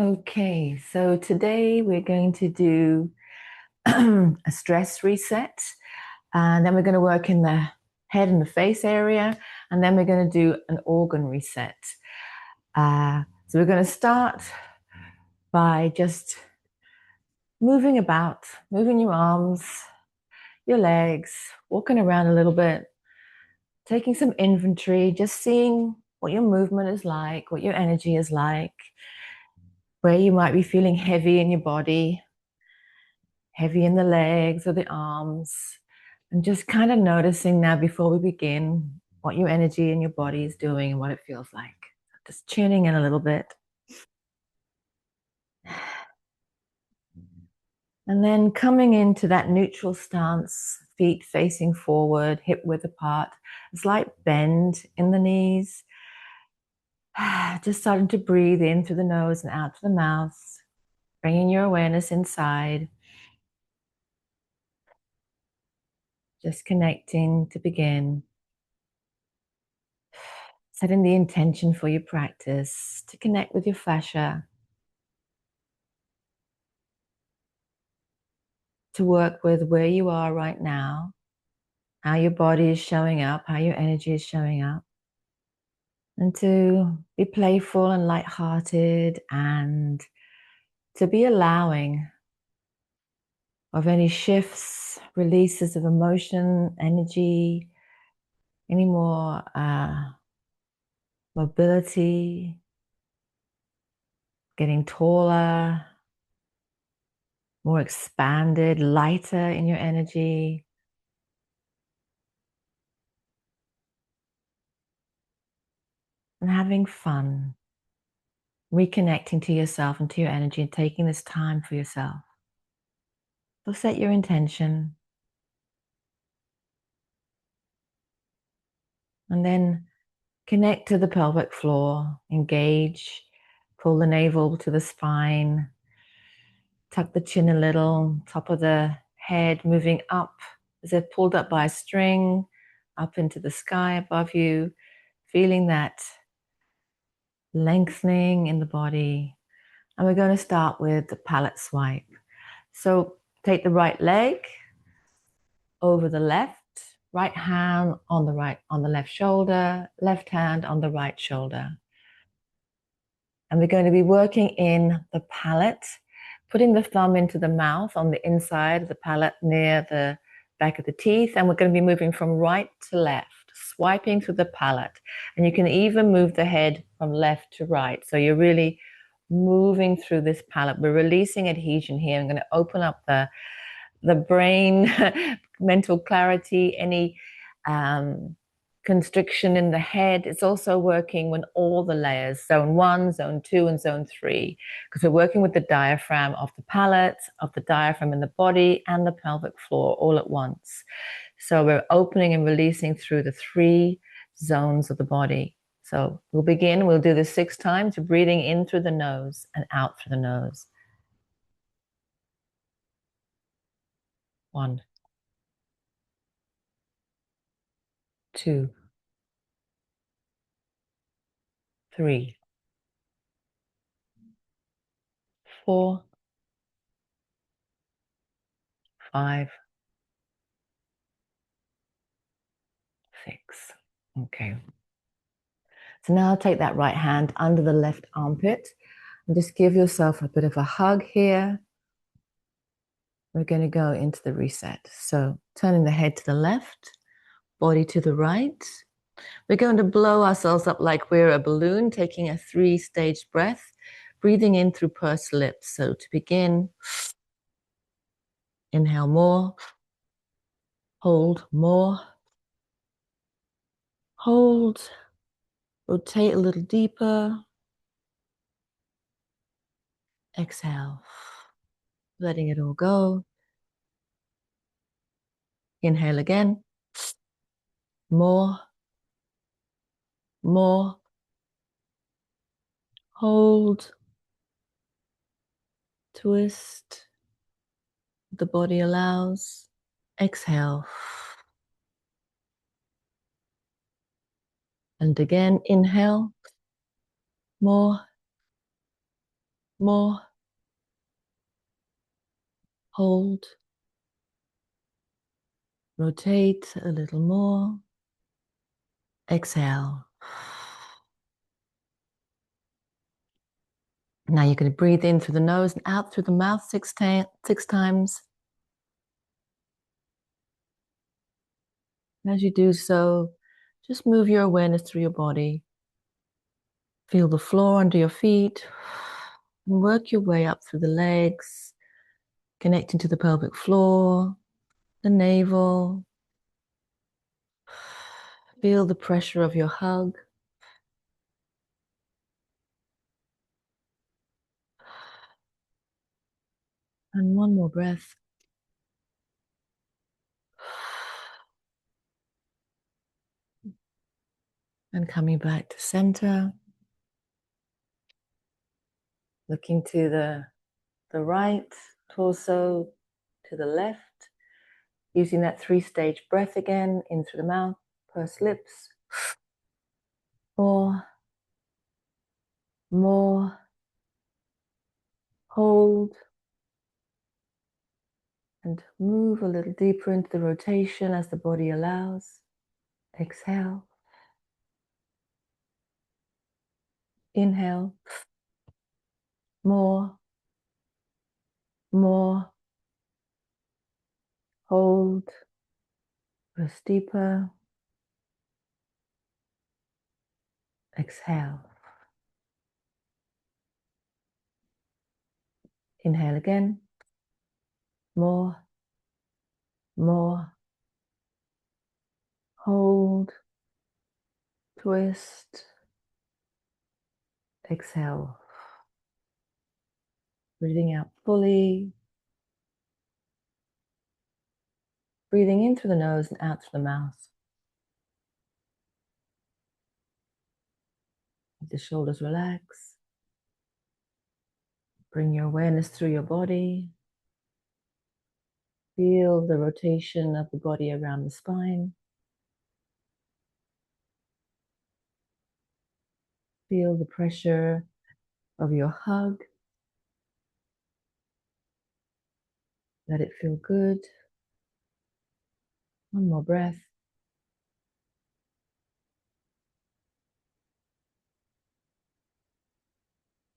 Okay, so today we're going to do a stress reset, and then we're going to work in the head and the face area, and then we're going to do an organ reset. So we're going to start by just moving about, moving your arms, your legs, walking around a little bit, taking some inventory, just seeing what your movement is like, what your energy is like, where you might be feeling heavy in your body, heavy in the legs or the arms, and just kind of noticing now before we begin what your energy in your body is doing and what it feels like. Just tuning in a little bit. And then coming into that neutral stance, feet facing forward, hip width apart, a slight bend in the knees. Just starting to breathe in through the nose and out through the mouth, bringing your awareness inside. Just connecting to begin. Setting the intention for your practice to connect with your fascia, to work with where you are right now, how your body is showing up, how your energy is showing up, and to be playful and lighthearted and to be allowing of any shifts, releases of emotion, energy, any more mobility, getting taller, more expanded, lighter in your energy. And having fun, reconnecting to yourself and to your energy and taking this time for yourself. So set your intention and then connect to the pelvic floor, engage, pull the navel to the spine, tuck the chin a little, top of the head moving up as if pulled up by a string, up into the sky above you, feeling that lengthening in the body. And we're going to start with the palate swipe. So take the right leg over the left, right hand on the left shoulder, left hand on the right shoulder. And we're going to be working in the palate, putting the thumb into the mouth on the inside of the palate near the back of the teeth. And we're going to be moving from right to left, swiping through the palate. And you can even move the head from left to right. So you're really moving through this palate. We're releasing adhesion here. I'm going to open up the brain, mental clarity, any constriction in the head. It's also working when all the layers, zone 1, zone 2, and zone 3, because we're working with the diaphragm of the palate, of the diaphragm in the body, and the pelvic floor all at once. So we're opening and releasing through the 3 zones of the body. So we'll begin, we'll do this 6 times, breathing in through the nose and out through the nose. 1, 2, 3, 4, 5, 6. Okay. So now take that right hand under the left armpit and just give yourself a bit of a hug here. We're going to go into the reset. So turning the head to the left, body to the right. We're going to blow ourselves up like we're a balloon, taking a 3-stage breath, breathing in through pursed lips. So to begin, inhale more, hold more, hold, rotate a little deeper, exhale, letting it all go. Inhale again, more, hold, twist, the body allows. Exhale. And again, inhale, more, More. Hold. Rotate a little more. Exhale. Now you're going to breathe in through the nose and out through the mouth six times. As you do so, just move your awareness through your body. Feel the floor under your feet and work your way up through the legs, connecting to the pelvic floor, the navel. Feel the pressure of your hug. And one more breath. And coming back to center. Looking to the right torso, to the left. Using that 3-stage breath again, in through the mouth, pursed lips. 4 more. Hold. And move a little deeper into the rotation as the body allows. Exhale. Inhale. More. More. Hold. Press deeper. Exhale. Inhale again. More. More. Hold. Twist. Exhale. Breathing out fully. Breathing in through the nose and out through the mouth. Let the shoulders relax. Bring your awareness through your body. Feel the rotation of the body around the spine. Feel the pressure of your hug. Let it feel good. One more breath.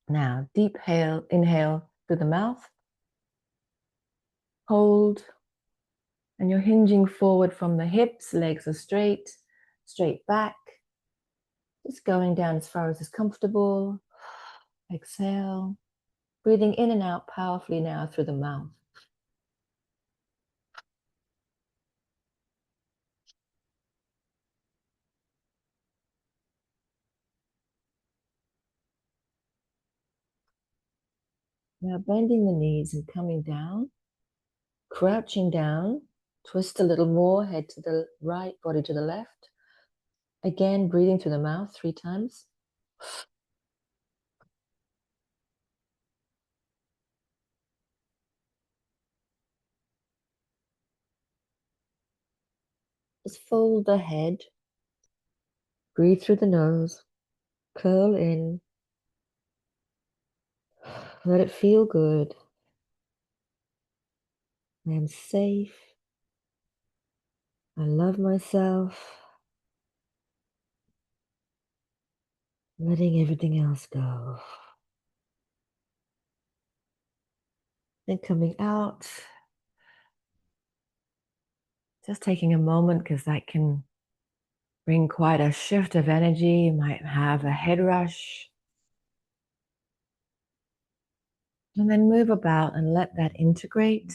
Now, deep inhale through the mouth. Hold. And you're hinging forward from the hips. Legs are straight back. Just going down as far as is comfortable. Exhale. Breathing in and out powerfully now through the mouth. Now bending the knees and coming down, crouching down, twist a little more, head to the right, body to the left. Again, breathing through the mouth 3 times. Just fold the head. Breathe through the nose. Curl in. Let it feel good. I am safe. I love myself. Letting everything else go. Then coming out. Just taking a moment because that can bring quite a shift of energy. You might have a head rush. And then move about and let that integrate.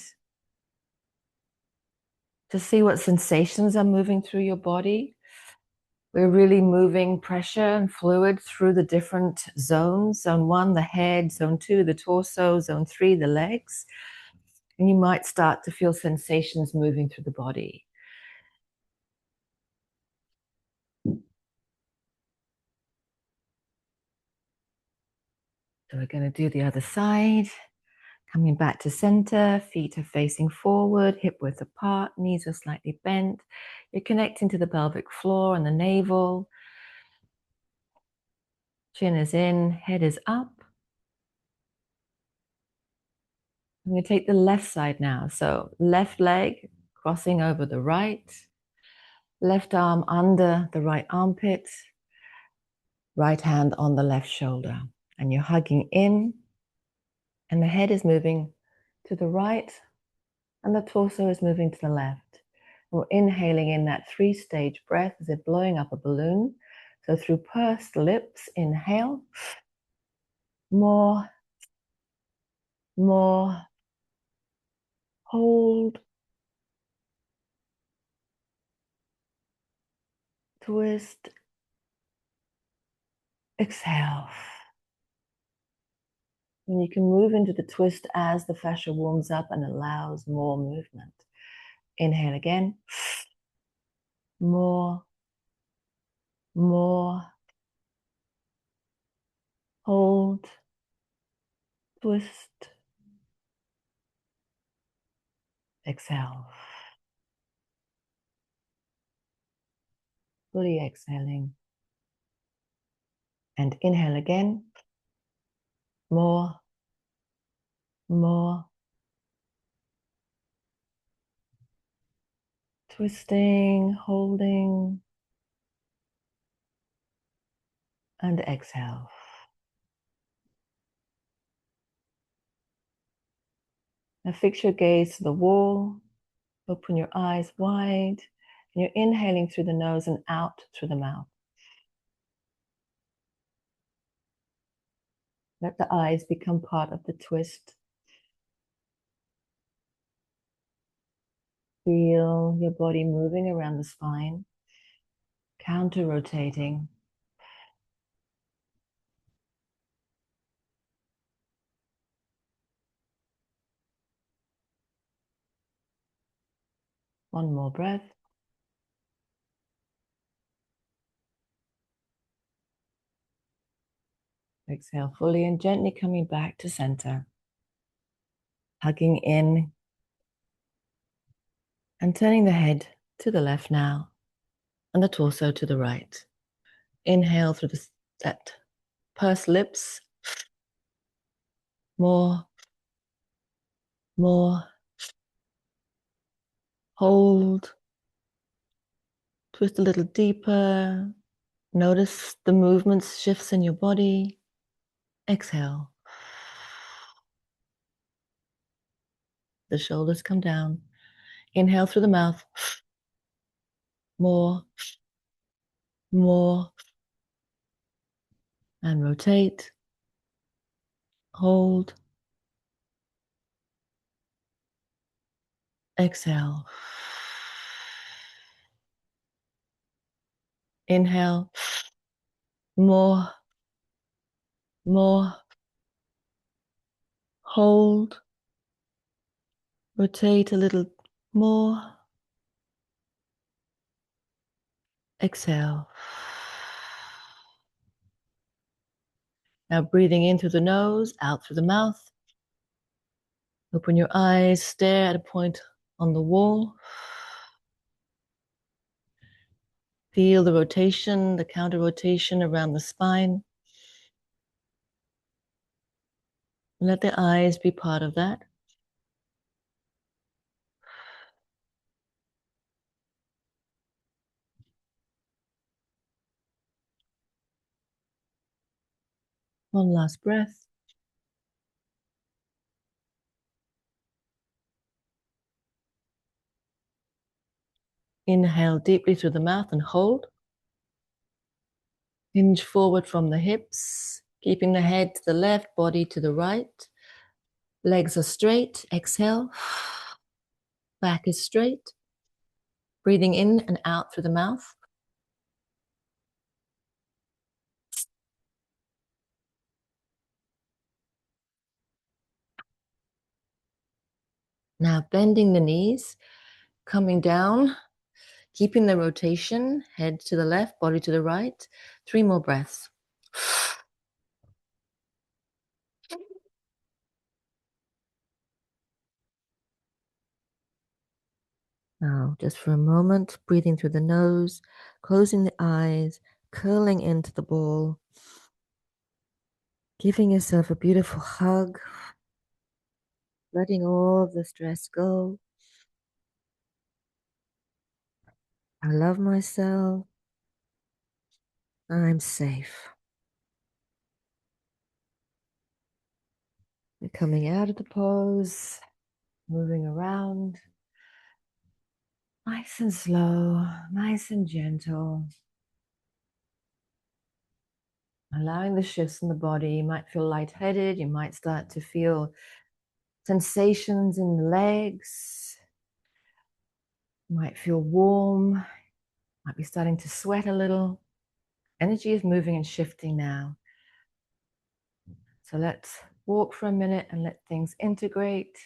To see what sensations are moving through your body. We're really moving pressure and fluid through the different zones. Zone 1, the head. Zone 2, the torso. Zone 3, the legs. And you might start to feel sensations moving through the body. So we're going to do the other side. Coming back to center, feet are facing forward, hip width apart, knees are slightly bent. You're connecting to the pelvic floor and the navel. Chin is in, head is up. I'm going to take the left side now. So left leg crossing over the right, left arm under the right armpit, right hand on the left shoulder. And you're hugging in, and the head is moving to the right, and the torso is moving to the left. We're inhaling in that 3-stage breath as if blowing up a balloon. So through pursed lips, inhale. More, more. Hold. Twist. Exhale. And you can move into the twist as the fascia warms up and allows more movement. Inhale again. More, more. Hold. Twist. Exhale. Fully exhaling. And inhale again. More, more. Twisting, holding, and exhale. Now fix your gaze to the wall. Open your eyes wide. And you're inhaling through the nose and out through the mouth. Let the eyes become part of the twist. Feel your body moving around the spine, counter-rotating. One more breath. Exhale fully and gently coming back to center. Hugging in and turning the head to the left now and the torso to the right. Inhale through that pursed lips. More, more. Hold. Twist a little deeper. Notice the movements, shifts in your body. Exhale. The shoulders come down. Inhale through the mouth. More, more. And rotate. Hold. Exhale. Inhale. More, more. Hold. Rotate a little more. Exhale. Now breathing in through the nose, out through the mouth. Open your eyes, stare at a point on the wall. Feel the rotation, the counter rotation around the spine. Let the eyes be part of that. One last breath. Inhale deeply through the mouth and hold. Hinge forward from the hips, keeping the head to the left, body to the right. Legs are straight. Exhale. Back is straight. Breathing in and out through the mouth. Now bending the knees, coming down, keeping the rotation, head to the left, body to the right. 3 more breaths. Now, just for a moment, breathing through the nose, closing the eyes, curling into the ball, giving yourself a beautiful hug. letting all of the stress go. I love myself. I'm safe. We're coming out of the pose, moving around. Nice and slow, nice and gentle. Allowing the shifts in the body. You might feel lightheaded. You might start to feel sensations in the legs. You might feel warm. Might be starting to sweat a little. Energy is moving and shifting now. So let's walk for a minute and let things integrate.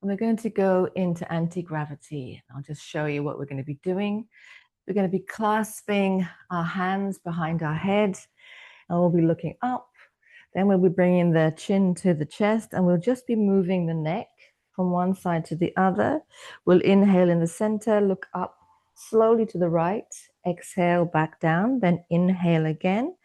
And we're going to go into anti-gravity. I'll just show you what we're going to be doing. We're going to be clasping our hands behind our head, and we'll be looking up. Then we'll be bringing the chin to the chest, and we'll just be moving the neck from one side to the other. We'll inhale in the center, look up slowly to the right, exhale back down, then inhale again,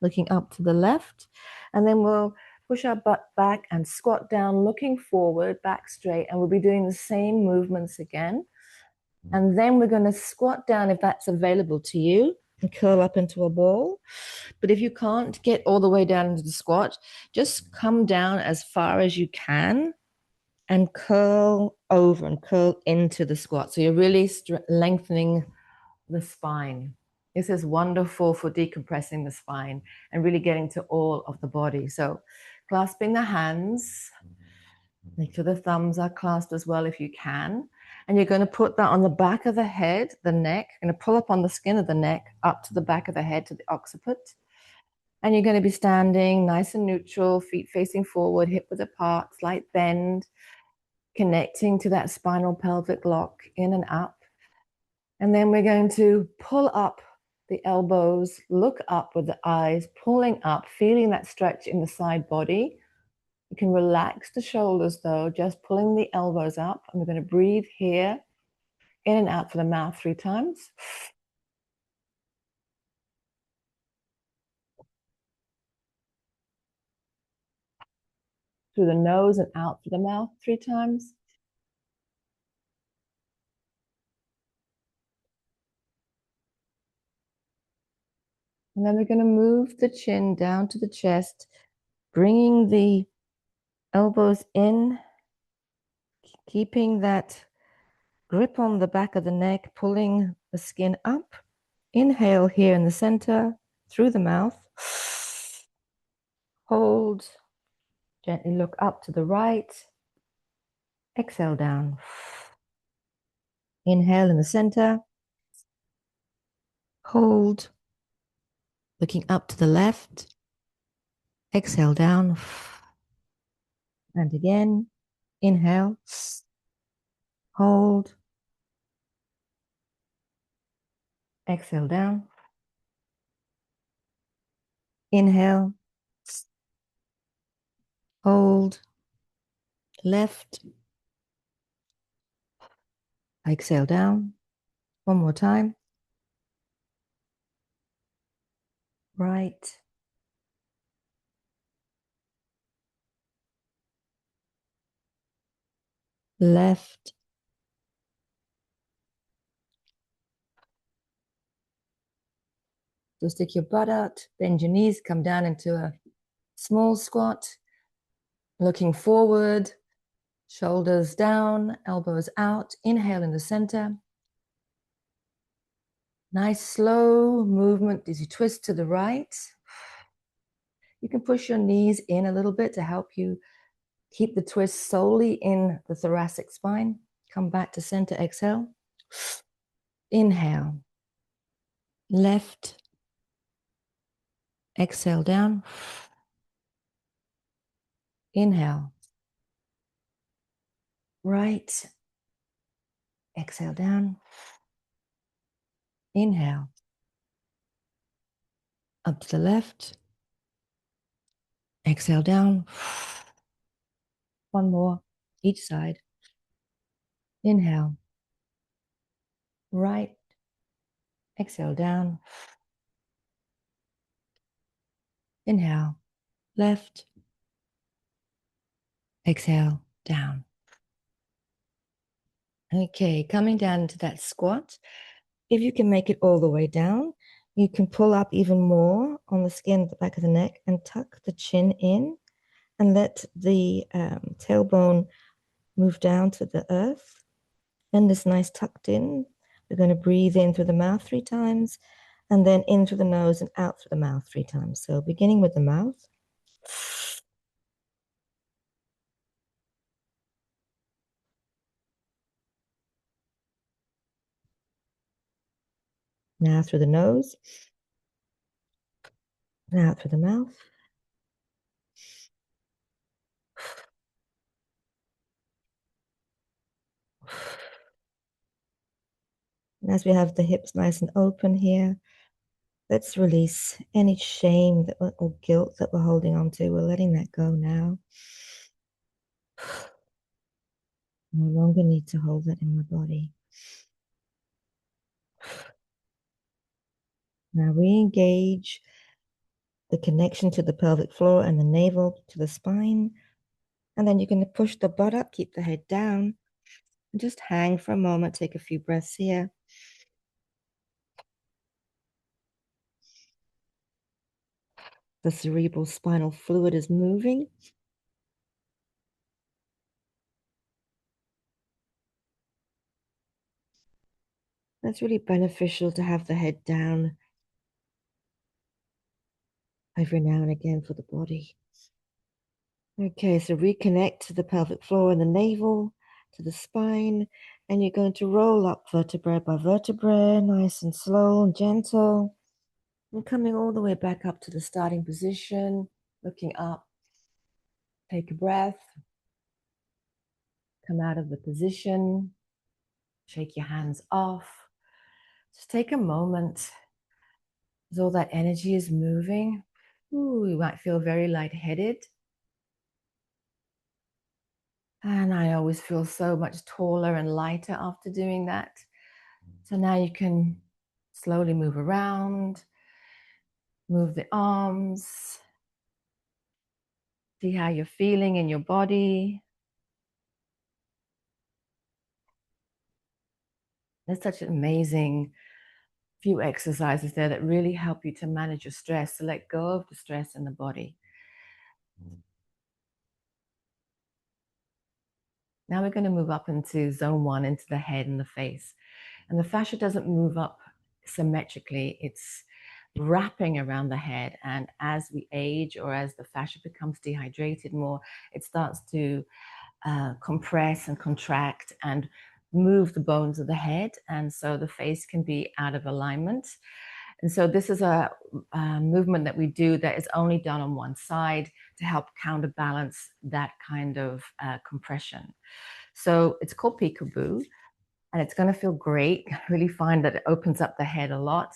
looking up to the left, and then we'll push our butt back and squat down, looking forward, back straight, and we'll be doing the same movements again. And then we're going to squat down if that's available to you and curl up into a ball. But if you can't get all the way down into the squat, just come down as far as you can and curl over and curl into the squat. So you're really lengthening the spine. This is wonderful for decompressing the spine and really getting to all of the body. So clasping the hands, make sure the thumbs are clasped as well if you can. And you're going to put that on the back of the head, the neck. You're going to pull up on the skin of the neck, up to the back of the head, to the occiput. And you're going to be standing nice and neutral, feet facing forward, hip width apart, slight bend, connecting to that spinal pelvic lock, in and up. And then we're going to pull up the elbows, look up with the eyes, pulling up, feeling that stretch in the side body. You can relax the shoulders though, just pulling the elbows up. And we're going to breathe here, in and out for the mouth 3 times. Through the nose and out through the mouth 3 times. And then we're going to move the chin down to the chest, bringing the elbows in, keeping that grip on the back of the neck, pulling the skin up. Inhale here in the center, through the mouth. Hold. Gently look up to the right. Exhale down. Inhale in the center. Hold. Looking up to the left. Exhale down. And again. Inhale. Hold. Exhale down. Inhale. Hold. Left. Exhale down. One more time. Right. Left. So stick your butt out, bend your knees, come down into a small squat, looking forward, shoulders down, elbows out. Inhale in the center. Nice slow movement as you twist to the right. You can push your knees in a little bit to help you keep the twist solely in the thoracic spine. Come back to center, exhale. Inhale. Left. Exhale down. Inhale. Right. Exhale down. Inhale. Up to the left. Exhale down. One more, each side. Inhale. Right. Exhale down. Inhale. left, exhale, down. Okay, coming down into that squat. If you can make it all the way down, you can pull up even more on the skin at the back of the neck and tuck the chin in and let the tailbone move down to the earth. And this nice tucked in. We're going to breathe in through the mouth 3 times and then in through the nose and out through the mouth 3 times. So beginning with the mouth. Now through the nose. And out through the mouth. And as we have the hips nice and open here, let's release any shame or guilt that we're holding on to. We're letting that go now. No longer need to hold that in my body. Now re-engage the connection to the pelvic floor and the navel to the spine. And then you're going to push the butt up, keep the head down, and just hang for a moment. Take a few breaths here. The cerebral spinal fluid is moving. That's really beneficial to have the head down every now and again for the body. Okay, so reconnect to the pelvic floor and the navel, to the spine, and you're going to roll up vertebra by vertebra, nice and slow and gentle. And coming all the way back up to the starting position, looking up. Take a breath. Come out of the position. Shake your hands off. Just take a moment as all that energy is moving. Ooh, you might feel very lightheaded. And I always feel so much taller and lighter after doing that. So now you can slowly move around, move the arms, see how you're feeling in your body. There's such an amazing few exercises there that really help you to manage your stress, to let go of the stress in the body. Now we're going to move up into zone 1, into the head and the face. And the fascia doesn't move up symmetrically. It's wrapping around the head. And as we age or as the fascia becomes dehydrated more, it starts to compress and contract and move the bones of the head. And so the face can be out of alignment. And so this is a movement that we do that is only done on one side to help counterbalance that kind of compression. So it's called Peekaboo, and it's going to feel great. I really find that it opens up the head a lot.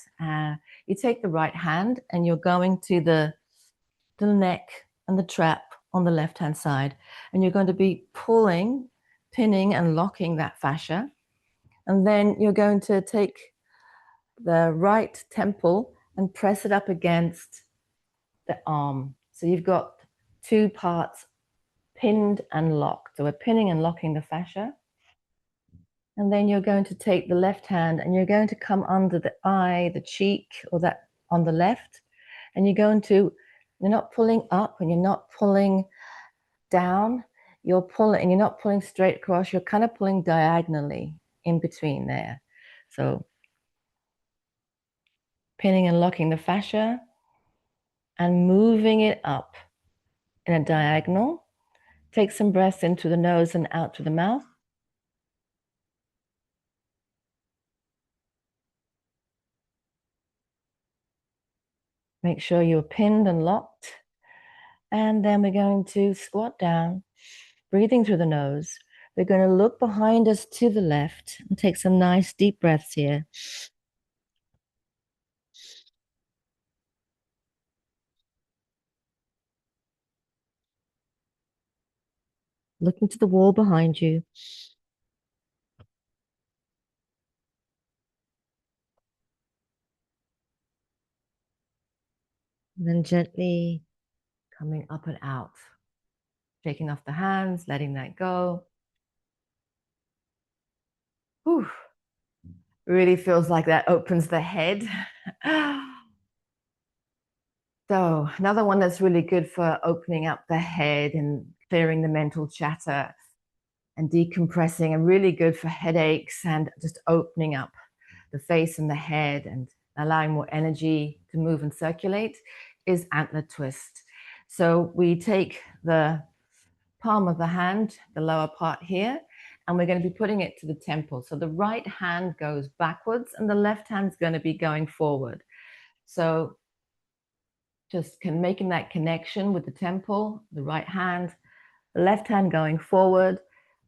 You take the right hand and you're going to the neck and the trap on the left-hand side, and you're going to be pulling, pinning and locking that fascia. And then you're going to take the right temple and press it up against the arm. So you've got 2 parts pinned and locked. So we're pinning and locking the fascia. And then you're going to take the left hand and you're going to come under the eye, the cheek, or that on the left. And you're not pulling up and you're not pulling down. You're pulling, and you're not pulling straight across. You're kind of pulling diagonally in between there. So pinning and locking the fascia and moving it up in a diagonal. Take some breaths in through the nose and out through the mouth. Make sure you're pinned and locked. And then we're going to squat down, breathing through the nose. We're going to look behind us to the left and take some nice deep breaths here. Looking to the wall behind you. And then gently coming up and out. Shaking off the hands, letting that go. Whew. Really feels like that opens the head. So another one that's really good for opening up the head and clearing the mental chatter and decompressing, and really good for headaches and just opening up the face and the head and allowing more energy to move and circulate, is Antler Twist. So we take the palm of the hand, the lower part here, and we're going to be putting it to the temple. So the right hand goes backwards and the left hand is going to be going forward. So just making that connection with the temple, the right hand, the left hand going forward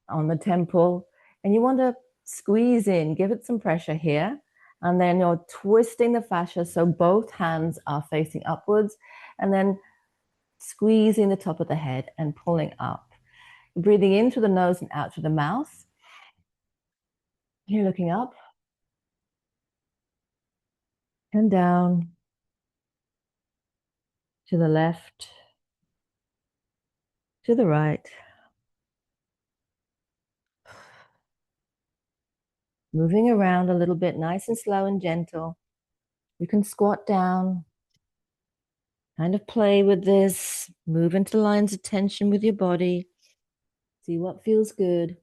on the temple. And you want to squeeze in, give it some pressure here. And then you're twisting the fascia so both hands are facing upwards, and then squeezing the top of the head and pulling up. Breathing in through the nose and out through the mouth. You're looking up and down to the left, to the right. Moving around a little bit, nice and slow and gentle. You can squat down, kind of play with this, move into lines of tension with your body. See what feels good.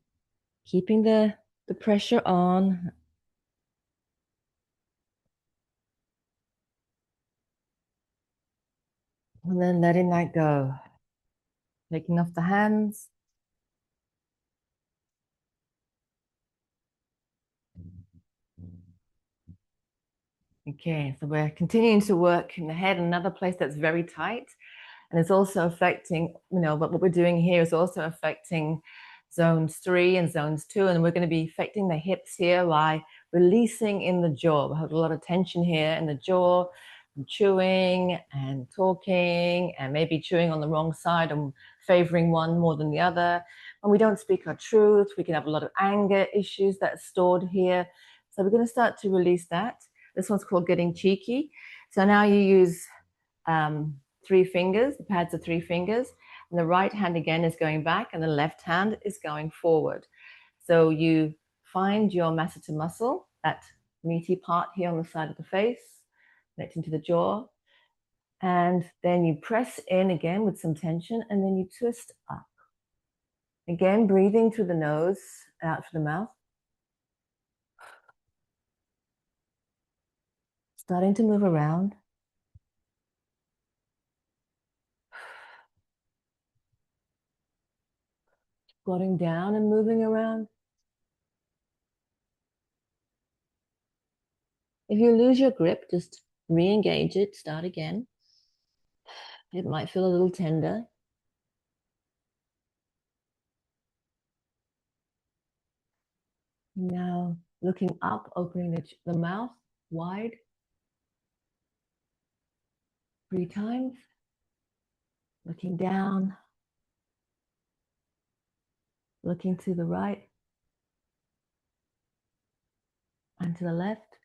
Keeping the pressure on. And then letting that go. Taking off the hands. Okay, so we're continuing to work in the head, another place that's very tight. And it's also affecting, what we're doing here is also affecting zones 3 and zones 2. And we're going to be affecting the hips here by releasing in the jaw. We have a lot of tension here in the jaw, from chewing and talking, and maybe chewing on the wrong side and favoring one more than the other. When we don't speak our truth, we can have a lot of anger issues that's stored here. So we're going to start to release that. This one's called getting cheeky. So now you use 3 fingers, the pads are 3 fingers, and the right hand again is going back and the left hand is going forward. So you find your masseter muscle, that meaty part here on the side of the face, connecting to the jaw, and then you press in again with some tension, and then you twist up. Again, breathing through the nose, out through the mouth. Starting to move around. Squatting down and moving around. If you lose your grip, just re-engage it, start again. It might feel a little tender. Now looking up, opening the mouth wide. 3 times. Looking down. Looking to the right and to the left.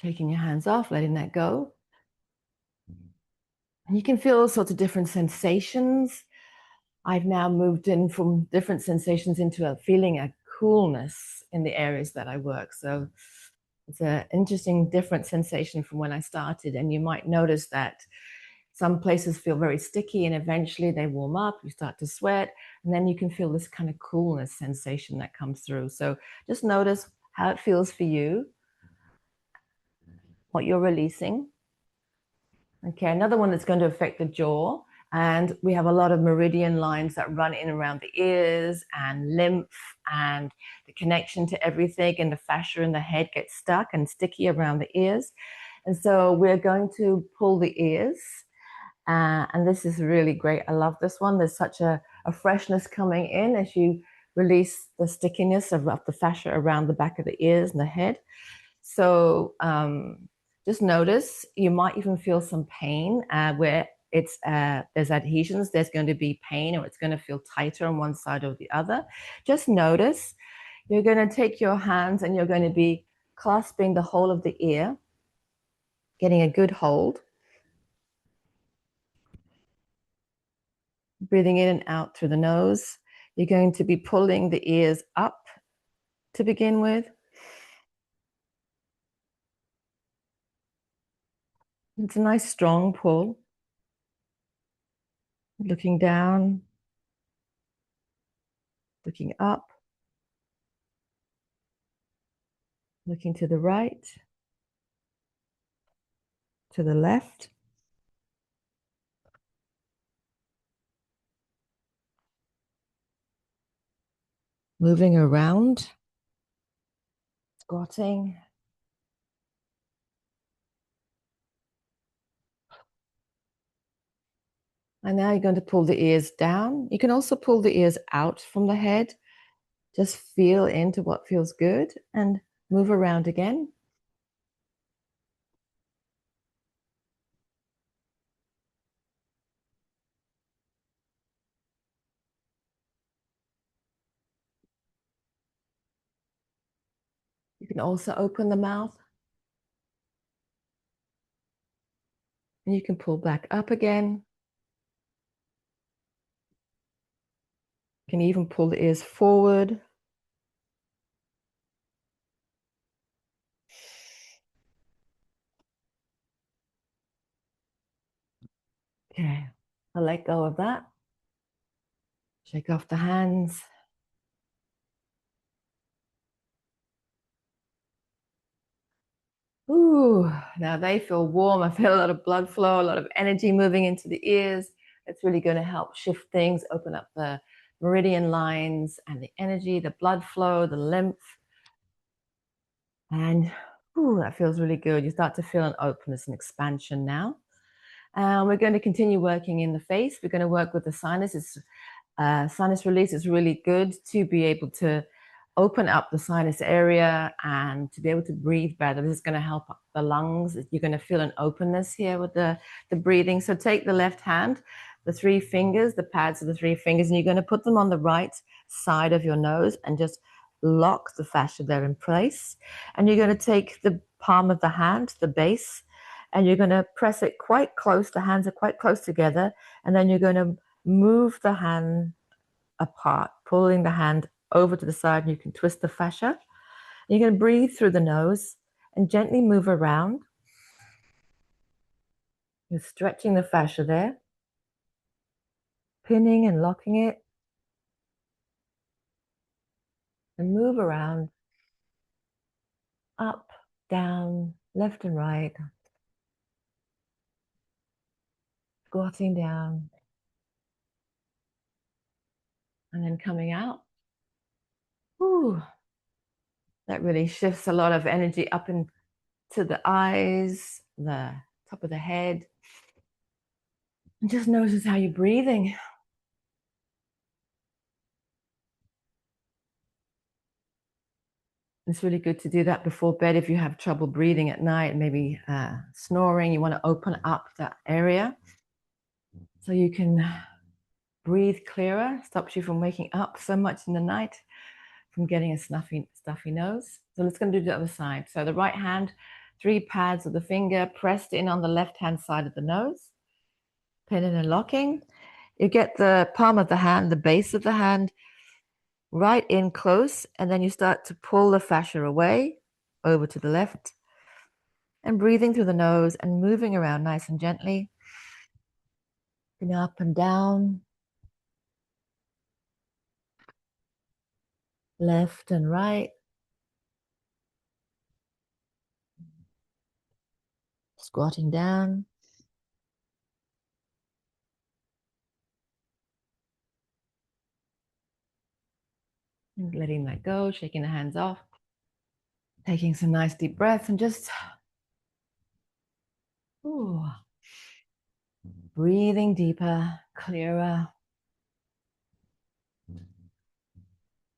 Shaking your hands off, letting that go. And you can feel all sorts of different sensations. I've now moved in from different sensations into feeling a coolness in the areas that I work. So it's an interesting, different sensation from when I started. And you might notice that some places feel very sticky and eventually they warm up, you start to sweat, and then you can feel this kind of coolness sensation that comes through. So just notice how it feels for you, what you're releasing. Okay, another one that's going to affect the jaw. And we have a lot of meridian lines that run in around the ears and lymph, and the connection to everything, and the fascia in the head gets stuck and sticky around the ears. And so we're going to pull the ears. And this is really great. I love this one. There's such a freshness coming in as you release the stickiness of the fascia around the back of the ears and the head. So just notice, you might even feel some pain where there's adhesions, there's going to be pain, or it's going to feel tighter on one side or the other. Just notice. You're going to take your hands and you're going to be clasping the whole of the ear. getting a good hold. Breathing in and out through the nose. You're going to be pulling the ears up to begin with. It's a nice strong pull. Looking down, looking up, looking to the right, to the left. Moving around, squatting. And now you're going to pull the ears down. You can also pull the ears out from the head. Just feel into what feels good and move around again. You can also open the mouth. And you can pull back up again. You can even pull the ears forward. Okay, I'll let go of that. Shake off the hands. Ooh, now they feel warm. I feel a lot of blood flow, a lot of energy moving into the ears. It's really going to help shift things, open up the meridian lines and the energy, the blood flow, the lymph. And ooh, that feels really good. You start to feel an openness and expansion now. We're going to continue working in the face. We're going to work with the sinus. Sinus release is really good to be able to open up the sinus area and to be able to breathe better. This is going to help the lungs. You're going to feel an openness here with the breathing. So take the left hand, the three fingers, the pads of the three fingers, and you're going to put them on the right side of your nose and just lock the fascia there in place. And you're going to take the palm of the hand, the base, and you're going to press it quite close. The hands are quite close together. And then you're going to move the hand apart, pulling the hand over to the side, and you can twist the fascia. You're going to breathe through the nose and gently move around. You're stretching the fascia there, pinning and locking it, and move around, up, down, left and right, squatting down, and then coming out. Ooh, that really shifts a lot of energy up into the eyes, the top of the head. And just notice how you're breathing. It's really good to do that before bed if you have trouble breathing at night, maybe snoring. You want to open up that area so you can breathe clearer, stops you from waking up so much in the night, from getting a stuffy nose. So let's go do the other side. So the right hand, three pads of the finger pressed in on the left-hand side of the nose, pinning and locking. You get the palm of the hand, the base of the hand, right in close, and then you start to pull the fascia away over to the left and breathing through the nose and moving around nice and gently, up and down, left and right, squatting down, and letting that go, shaking the hands off, taking some nice deep breaths and just ooh, breathing deeper, clearer.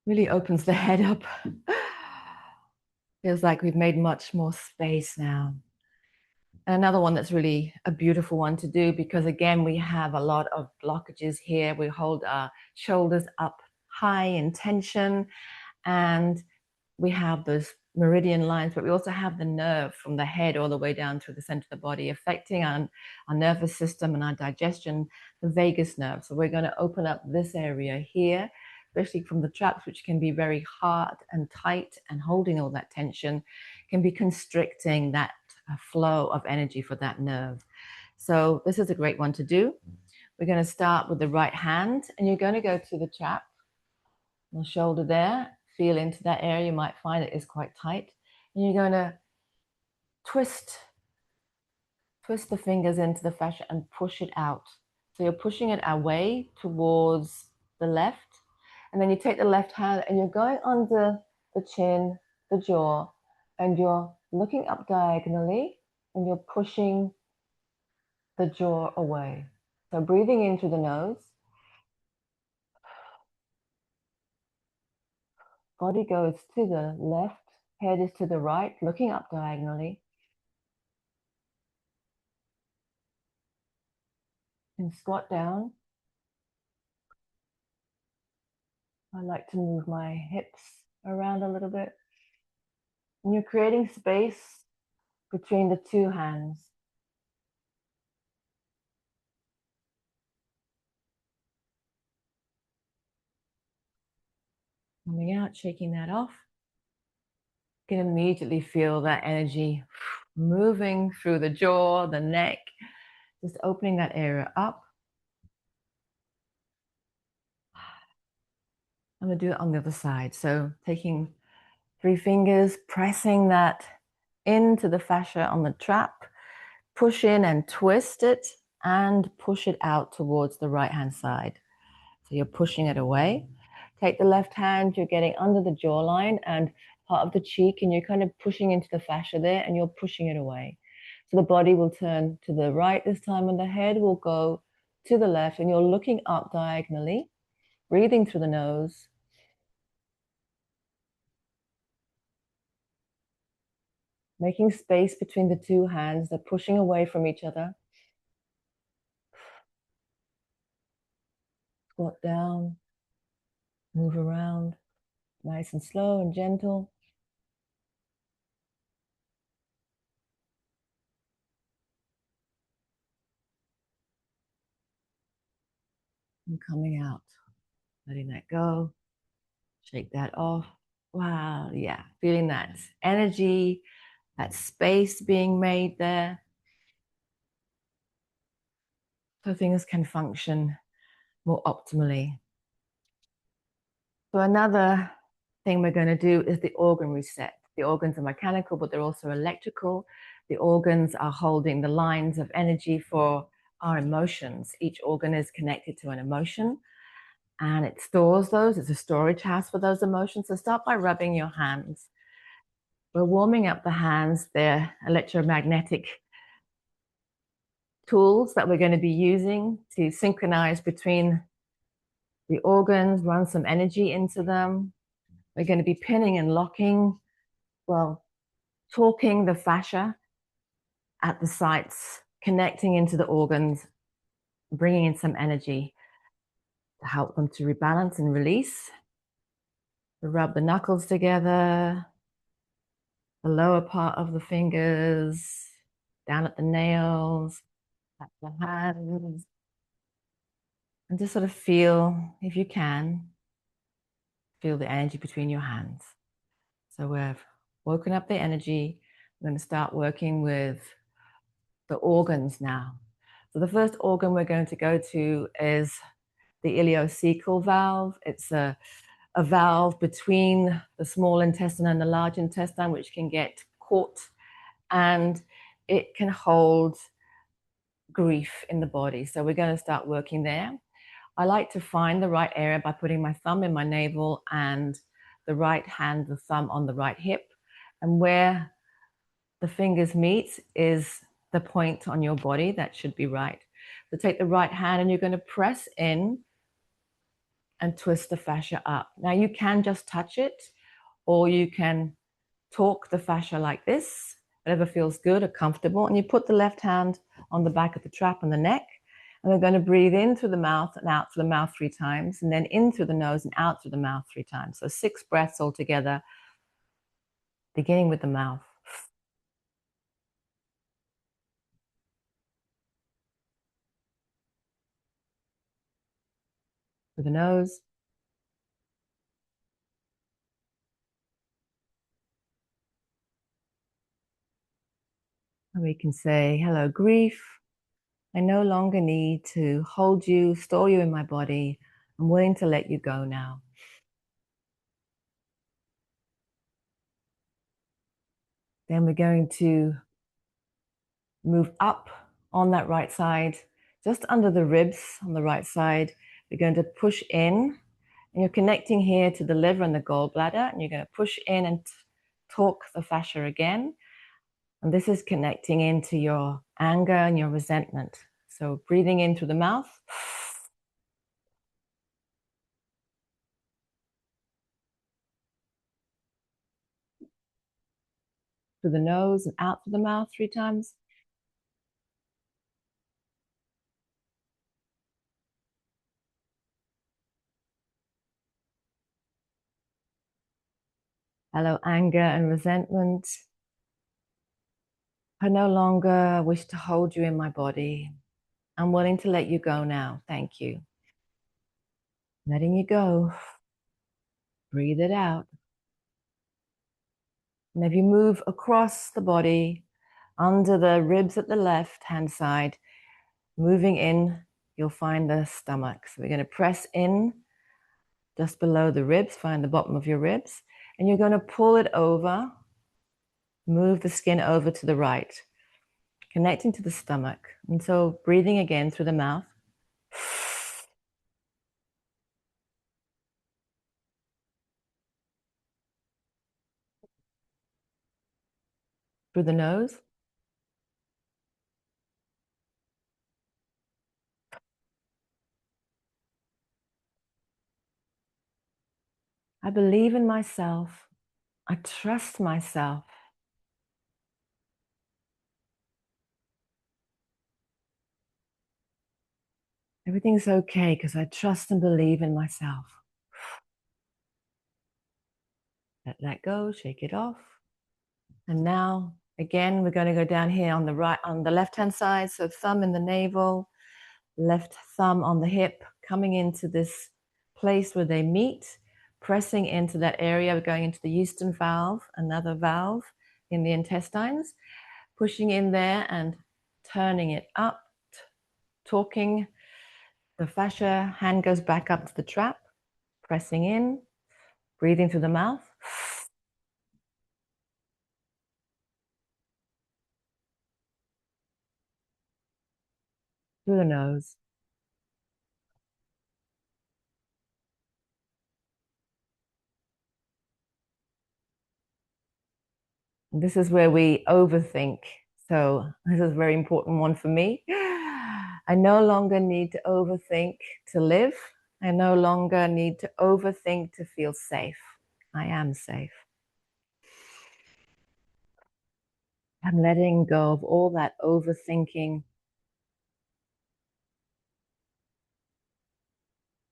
Really opens the head up. Feels like we've made much more space now. And another one that's really a beautiful one to do, because again, we have a lot of blockages here. We hold our shoulders up high in tension, and we have those meridian lines, but we also have the nerve from the head all the way down through the center of the body, affecting our nervous system and our digestion, the vagus nerve. So we're going to open up this area here, especially from the traps, which can be very hard and tight, and holding all that tension can be constricting that flow of energy for that nerve. So this is a great one to do. We're going to start with the right hand, and you're going to go to the trap, the shoulder there, feel into that area. You might find it is quite tight, and you're going to twist the fingers into the fascia and push it out. So you're pushing it away towards the left, and then you take the left hand and you're going under the chin, the jaw, and you're looking up diagonally and you're pushing the jaw away. So breathing in through the nose. Body goes to the left, head is to the right, looking up diagonally. And squat down. I like to move my hips around a little bit. And you're creating space between the two hands. Coming out, shaking that off. You can immediately feel that energy moving through the jaw, the neck, just opening that area up. I'm going to do it on the other side. So taking 3 fingers, pressing that into the fascia on the trap, push in and twist it, and push it out towards the right hand side. So you're pushing it away. Take the left hand, you're getting under the jawline and part of the cheek, and you're kind of pushing into the fascia there, and you're pushing it away. So the body will turn to the right this time, and the head will go to the left, and you're looking up diagonally, breathing through the nose. Making space between the two hands, they're pushing away from each other. Squat down, move around, nice and slow and gentle. And coming out, letting that go, shake that off. Wow, yeah, feeling that energy, that space being made there. So things can function more optimally. So another thing we're going to do is the organ reset. The organs are mechanical, but they're also electrical. The organs are holding the lines of energy for our emotions. Each organ is connected to an emotion, and it stores those. It's a storage house for those emotions. So start by rubbing your hands. We're warming up the hands. They're electromagnetic tools that we're going to be using to synchronize between the organs, run some energy into them. We're going to be pinning and locking, well, torquing the fascia at the sites, connecting into the organs, bringing in some energy to help them to rebalance and release. Rub the knuckles together, the lower part of the fingers, down at the nails, at the hands, and just sort of feel, if you can, feel the energy between your hands. So we've woken up the energy. We're going to start working with the organs now. So the first organ we're going to go to is the ileocecal valve. It's a valve between the small intestine and the large intestine, which can get caught, and it can hold grief in the body. So we're going to start working there. I like to find the right area by putting my thumb in my navel and the right hand, the thumb on the right hip. And where the fingers meet is the point on your body that should be right. So take the right hand and you're going to press in and twist the fascia up. Now you can just touch it, or you can torque the fascia like this, whatever feels good or comfortable. And you put the left hand on the back of the trap and the neck. And we're going to breathe in through the mouth and out through the mouth 3 times, and then in through the nose and out through the mouth 3 times. So 6 breaths altogether. beginning with the mouth. With the nose. And we can say, hello, grief. I no longer need to hold you, store you in my body. I'm willing to let you go now. Then we're going to move up on that right side, just under the ribs on the right side. We're going to push in, and you're connecting here to the liver and the gallbladder, and you're going to push in and torque the fascia again. And this is connecting into your anger and your resentment. So breathing in through the mouth. Through the nose and out through the mouth 3 times. Hello, anger and resentment. I no longer wish to hold you in my body. I'm willing to let you go now. Thank you. Letting you go. Breathe it out. And if you move across the body, under the ribs at the left-hand side, moving in, you'll find the stomach. So we're going to press in just below the ribs, find the bottom of your ribs, and you're going to pull it over, move the skin over to the right, connecting to the stomach. And so breathing again through the mouth. Through the nose. I believe in myself. I trust myself. Everything's okay because I trust and believe in myself. Let that go, shake it off. And now, again, we're going to go down here on the right, on the left-hand side. So thumb in the navel, left thumb on the hip, coming into this place where they meet, pressing into that area. We're going into the Houston valve, another valve in the intestines, pushing in there and turning it up, talking. The fascia, hand goes back up to the trap, pressing in, breathing through the mouth. Through the nose. This is where we overthink. So this is a very important one for me. I no longer need to overthink to live. I no longer need to overthink to feel safe. I am safe. I'm letting go of all that overthinking.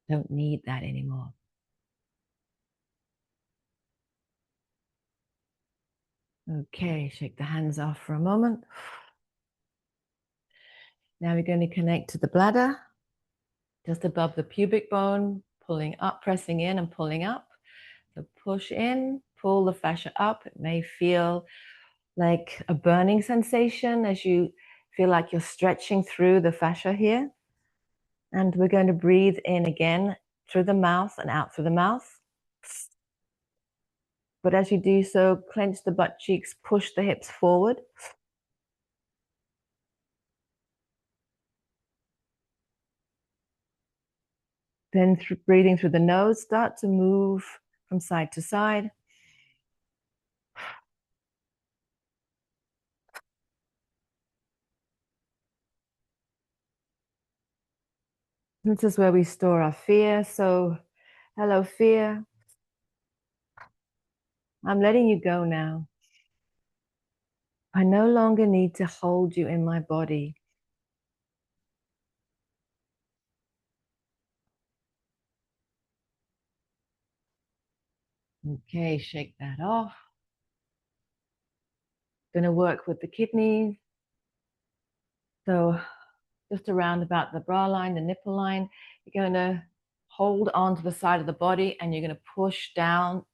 Don't need that anymore. Okay, shake the hands off for a moment. Now we're going to connect to the bladder, just above the pubic bone, pulling up, pressing in and pulling up. So push in, pull the fascia up. It may feel like a burning sensation as you feel like you're stretching through the fascia here. And we're going to breathe in again through the mouth and out through the mouth. But as you do so, clench the butt cheeks, push the hips forward. Then breathing through the nose, start to move from side to side. This is where we store our fear. So, hello, fear. I'm letting you go now. I no longer need to hold you in my body. Okay, shake that off. Going to work with the kidneys. So just around about the bra line, the nipple line, you're going to hold on to the side of the body and you're going to push down,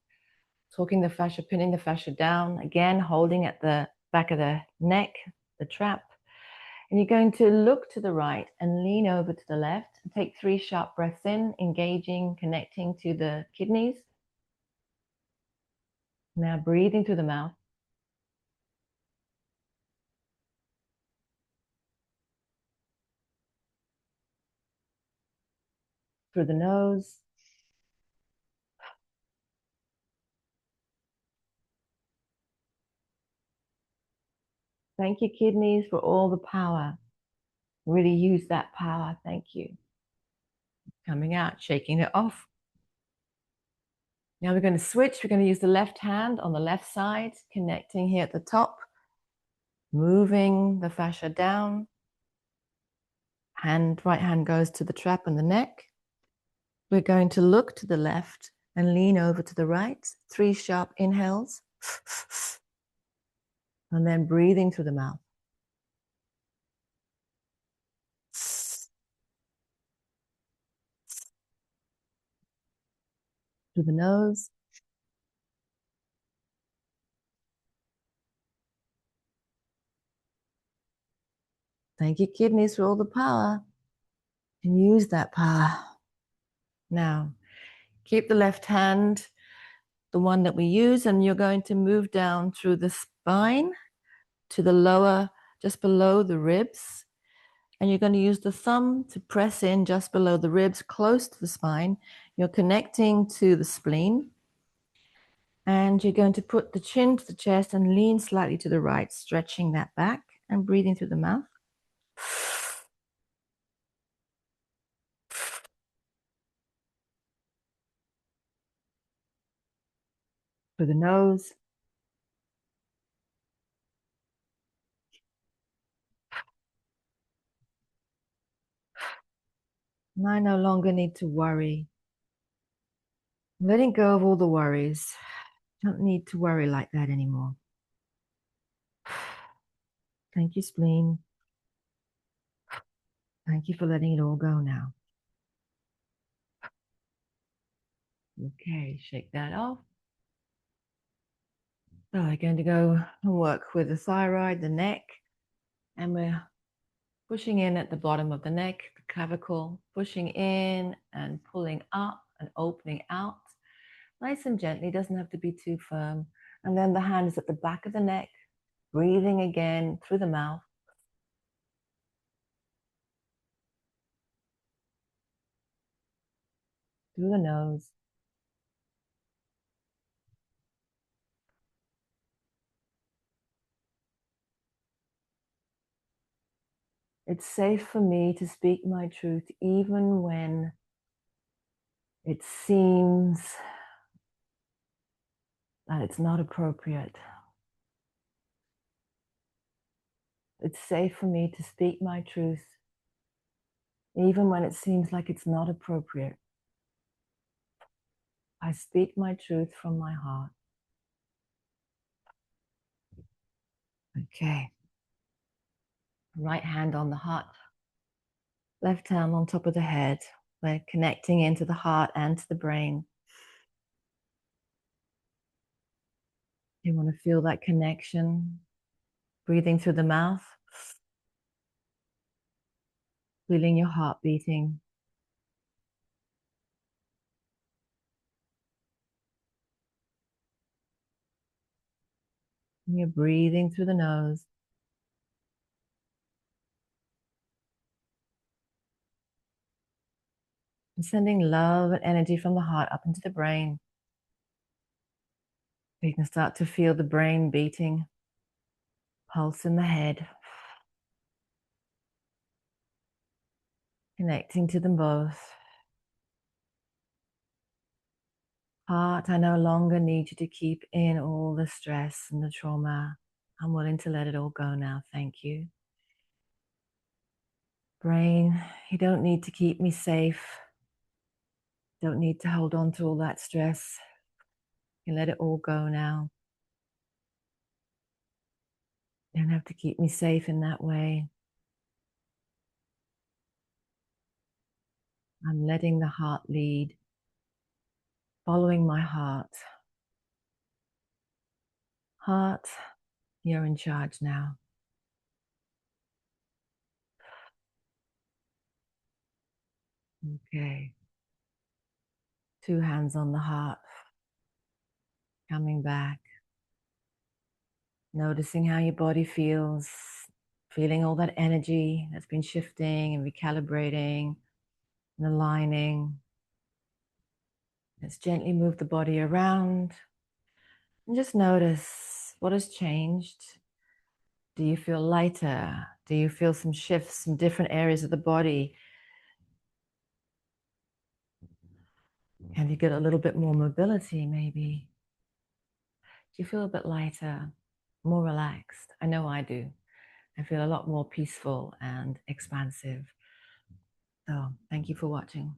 torquing the fascia, pinning the fascia down, again, holding at the back of the neck, the trap. And you're going to look to the right and lean over to the left and take 3 sharp breaths in, engaging, connecting to the kidneys. Now breathing through the mouth. Through the nose. Thank you, kidneys, for all the power. Really use that power. Thank you. Coming out, shaking it off. Now we're going to switch. We're going to use the left hand on the left side, connecting here at the top, moving the fascia down. Right hand goes to the trap and the neck. We're going to look to the left and lean over to the right. 3 sharp inhales. And then breathing through the mouth. Through the nose. Thank you, kidneys, for all the power. And use that power. Now, keep the left hand, the one that we use, and you're going to move down through the spine to the lower, just below the ribs. And you're going to use the thumb to press in just below the ribs, close to the spine. You're connecting to the spleen. And you're going to put the chin to the chest and lean slightly to the right, stretching that back and breathing through the mouth. Through the nose. And I no longer need to worry. Letting go of all the worries. Don't need to worry like that anymore. Thank you, spleen. Thank you for letting it all go now. Okay, shake that off. So we're going to go and work with the thyroid, the neck, and we're pushing in at the bottom of the neck, the clavicle, pushing in and pulling up and opening out. Nice and gently, doesn't have to be too firm. And then the hand is at the back of the neck, breathing again through the mouth. Through the nose. It's safe for me to speak my truth even when it seems that it's not appropriate. It's safe for me to speak my truth even when it seems like it's not appropriate. I speak my truth from my heart. Okay. Right hand on the heart. Left hand on top of the head. We're connecting into the heart and to the brain. You want to feel that connection. Breathing through the mouth. Feeling your heart beating. And you're breathing through the nose. And sending love and energy from the heart up into the brain. You can start to feel the brain beating, pulse in the head, connecting to them both. Heart, I no longer need you to keep in all the stress and the trauma. I'm willing to let it all go now. Thank you. Brain, you don't need to keep me safe. Don't need to hold on to all that stress. You can let it all go now. You don't have to keep me safe in that way. I'm letting the heart lead, following my heart. Heart, you're in charge now. Okay. 2 hands on the heart, coming back. Noticing how your body feels, feeling all that energy that's been shifting and recalibrating and aligning. Let's gently move the body around and just notice what has changed. Do you feel lighter? Do you feel some shifts in different areas of the body? Have you got a little bit more mobility maybe? Do you feel a bit lighter, more relaxed? I know I do. I feel a lot more peaceful and expansive. So thank you for watching.